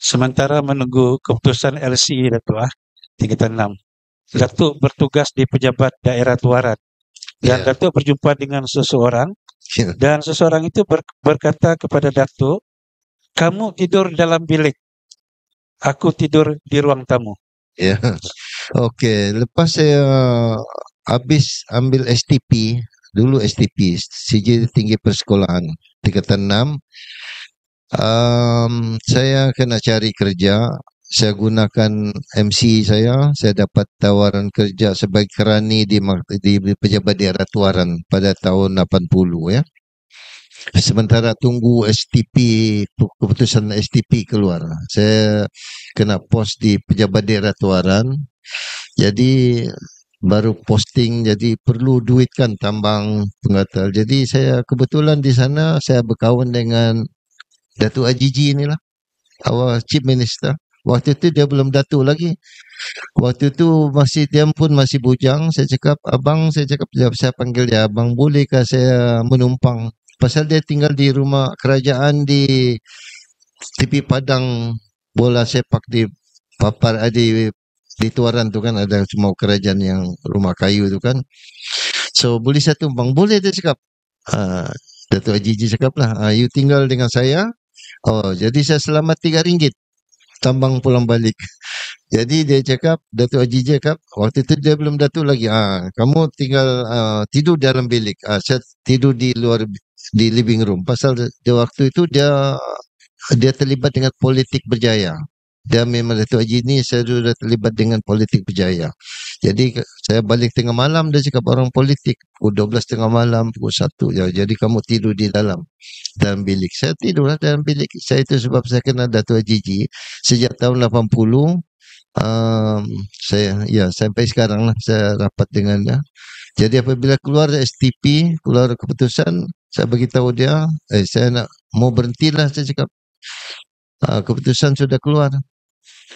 Sementara menunggu keputusan LC Datuk tingkatan 6. Datuk bertugas di pejabat daerah Tuaran dan Ya. Datuk berjumpa dengan seseorang Ya. dan seseorang itu berkata kepada Datuk, "Kamu tidur dalam bilik, aku tidur di ruang tamu." Ya. Okey, lepas saya habis ambil STP, dulu STP, Sijil Tinggi Persekolahan, tingkatan 6, saya kena cari kerja. Saya gunakan MC saya dapat tawaran kerja sebagai kerani di pejabat daerah Tuaran pada tahun 80 ya. Sementara tunggu STP, keputusan STP keluar, saya kena pos di pejabat daerah Tuaran. Jadi baru posting, jadi perlu duit kan, tambang penggatal. Jadi saya kebetulan di sana saya berkawan dengan Datuk Ajiji inilah, our chief minister. Waktu itu dia belum datuk lagi. Waktu itu masih, dia pun masih bujang. Saya cakap, abang, saya panggil dia, abang, bolehkah saya menumpang? Pasal dia tinggal di rumah kerajaan di tepi padang bola sepak di Papar, di Tuaran tu kan, ada semua kerajaan yang rumah kayu tu kan. So boleh saya tumpang? Boleh, dia cakap. Datuk Ajiji cakap lah, you tinggal dengan saya. Oh, jadi saya selamat RM3 tambang pulang balik. Jadi dia cakap, Datuk Ajiji cakap, waktu itu dia belum datuk lagi. Kamu tinggal tidur dalam bilik. Saya tidur di luar, di living room. Pasal dia waktu itu dia terlibat dengan politik berjaya. Dia memang Datuk Haji ni, saya sudah terlibat dengan politik berjaya. Jadi saya balik tengah malam, dia cakap orang politik, pukul 12 tengah malam, pukul 1. Ya, jadi kamu tidur di dalam bilik. Saya tidurlah dalam bilik. Saya itu sebab saya kenal Datuk Haji sejak tahun 80. Saya sampai sekarang lah saya rapat dengannya. Jadi apabila keluar STP, keluar keputusan, saya beritahu dia, saya nak mau berhentilah, saya cakap. Keputusan sudah keluar.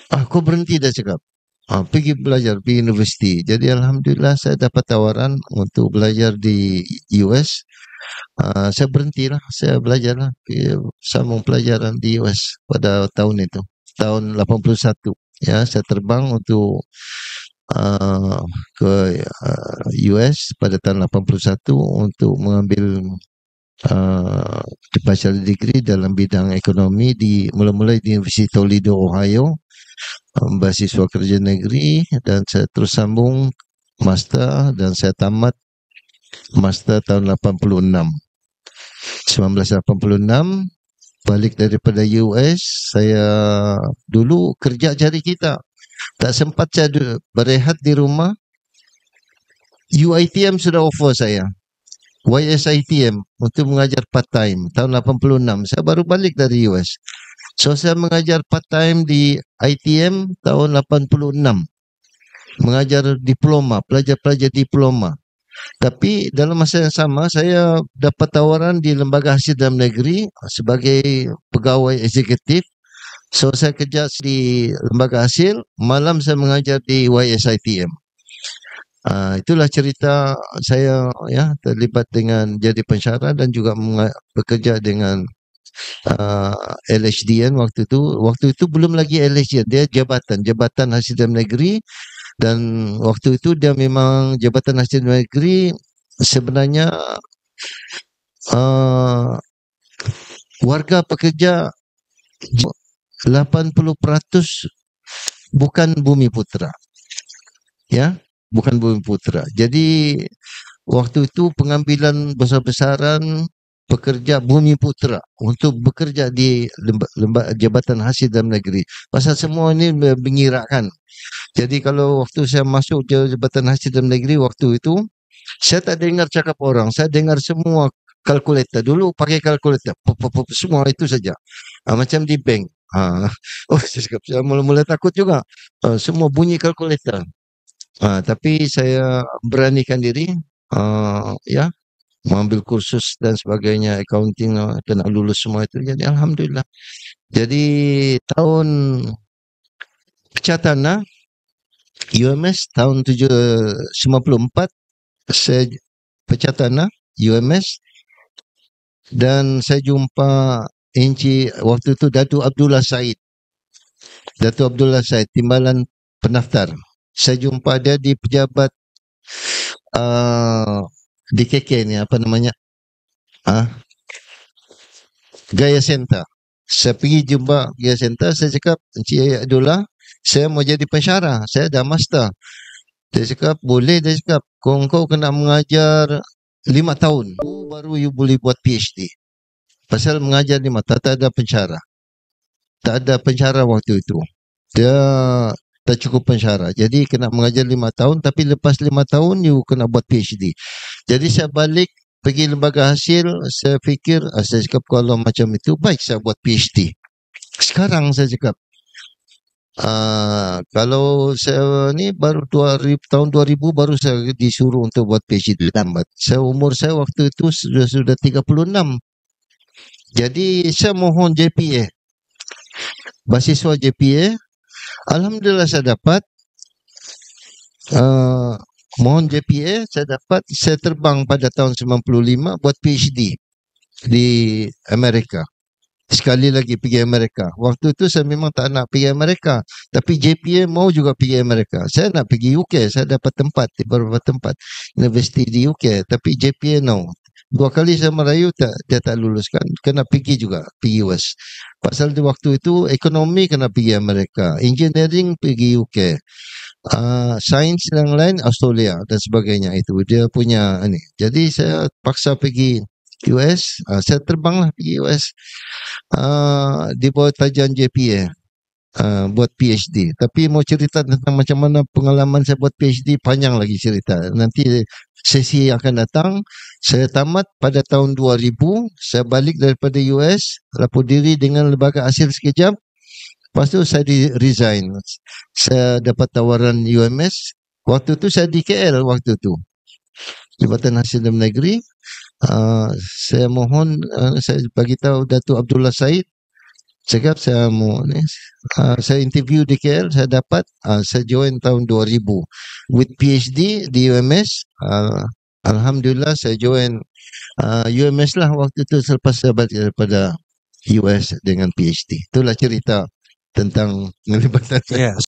Kau berhenti, dah cakap. Pergi belajar, pergi universiti. Jadi alhamdulillah saya dapat tawaran untuk belajar di US. Saya berhentilah, saya belajarlah, sambung pelajaran di US pada tahun itu, tahun 81. Ya, saya terbang untuk ke US pada tahun 81 untuk mengambil bachelor degree dalam bidang ekonomi mula-mula di Universiti Toledo, Ohio, beasiswa kerja negeri, dan saya terus sambung master dan saya tamat master tahun 86. 1986 balik daripada US, saya dulu kerja cari kita. Tak sempat saya berehat di rumah. UiTM sudah offer saya. YSITM untuk mengajar part time tahun 86. Saya baru balik dari US. So saya mengajar part time di ITM tahun 86. Mengajar diploma, pelajar-pelajar diploma. Tapi dalam masa yang sama saya dapat tawaran di Lembaga Hasil Dalam Negeri sebagai pegawai eksekutif. So saya kerja di Lembaga Hasil, malam saya mengajar di YSITM. Itulah cerita saya, ya, terlibat dengan jadi pensyarah dan juga bekerja dengan LHDN waktu itu. Waktu itu belum lagi LHDN, dia Jabatan Hasil Dalam Negeri, dan waktu itu dia memang Jabatan Hasil Dalam Negeri sebenarnya warga pekerja 80% bukan bumi putra. Ya, bukan bumi putra. Jadi waktu itu pengambilan besar-besaran pekerja bumi putra untuk bekerja di Jabatan Hasil Dalam Negeri. Pasal semua ini mengirakan. Jadi kalau waktu saya masuk Jabatan Hasil Dalam Negeri waktu itu, saya tak dengar cakap orang, saya dengar semua kalkulator. Dulu pakai kalkulator, semua itu saja. Macam di bank. Saya mula-mula takut juga. Semua bunyi kalkulator. Tapi saya beranikan diri, ya, mengambil kursus dan sebagainya, accounting, kena lulus semua itu. Jadi alhamdulillah. Jadi tahun pecah tanah UMS tahun 94 saya pecah tanah UMS, dan saya jumpa Encik waktu itu Datuk Abdullah Said. Datuk Abdullah Said, Timbalan Pendaftar. Saya jumpa dia di pejabat di KK ni, apa namanya? Gaya Center. Saya pergi jumpa Gaya Center, saya cakap, Encik Abdullah, saya mau jadi pensyarah, saya dah master. Dia cakap, boleh. Dia cakap, kau kena mengajar 5 tahun. Baru you boleh buat PhD. Pasal mengajar 5 tahun, tak ada pensyarah. Tak ada pensyarah waktu itu. Dia tak cukup pensyarah. Jadi kena mengajar 5 tahun, tapi lepas 5 tahun, you kena buat PhD. Jadi saya balik, pergi lembaga hasil, saya fikir, saya cakap kalau macam itu, baik saya buat PhD. Sekarang saya cakap, kalau saya ni baru tahun 2000 baru saya disuruh untuk buat PhD, lambat. Umur saya waktu itu sudah 36. Jadi saya mohon JPA. Beasiswa JPA. Alhamdulillah saya dapat. Mohon JPA, saya terbang pada tahun 95 buat PhD di Amerika. Sekali lagi pergi Amerika. Waktu itu saya memang tak nak pergi Amerika, tapi JPA mau juga pergi Amerika. Saya nak pergi UK, saya dapat tempat di beberapa tempat universiti di UK, tapi JPA no. 2 kali saya merayu, dia tak luluskan. Kena pergi juga, pergi US. Pasal di waktu itu ekonomi kena pergi Amerika, engineering pergi UK. Sains yang lain Australia dan sebagainya, itu dia punya ni. Jadi saya paksa pergi US, saya terbanglah pergi US di bawah tajan JPA buat PhD. Tapi mau cerita tentang macam mana pengalaman saya buat PhD, panjang lagi cerita. Nanti sesi akan datang. Saya tamat pada tahun 2000, saya balik daripada US, lapor diri dengan lembaga hasil sekejap. Lepas tu saya resign. Saya dapat tawaran UMS. Waktu tu saya di KL waktu tu. Jabatan Hasil Dalam Negeri. Saya mohon, saya bagi tahu Datuk Abdullah Said. Cakap saya mau ni. Saya interview di KL, saya dapat. Saya join tahun 2000. With PhD di UMS. Alhamdulillah saya join UMS lah waktu tu selepas saya balik daripada US dengan PhD. Itulah cerita tentang penglibatan saya. Ya,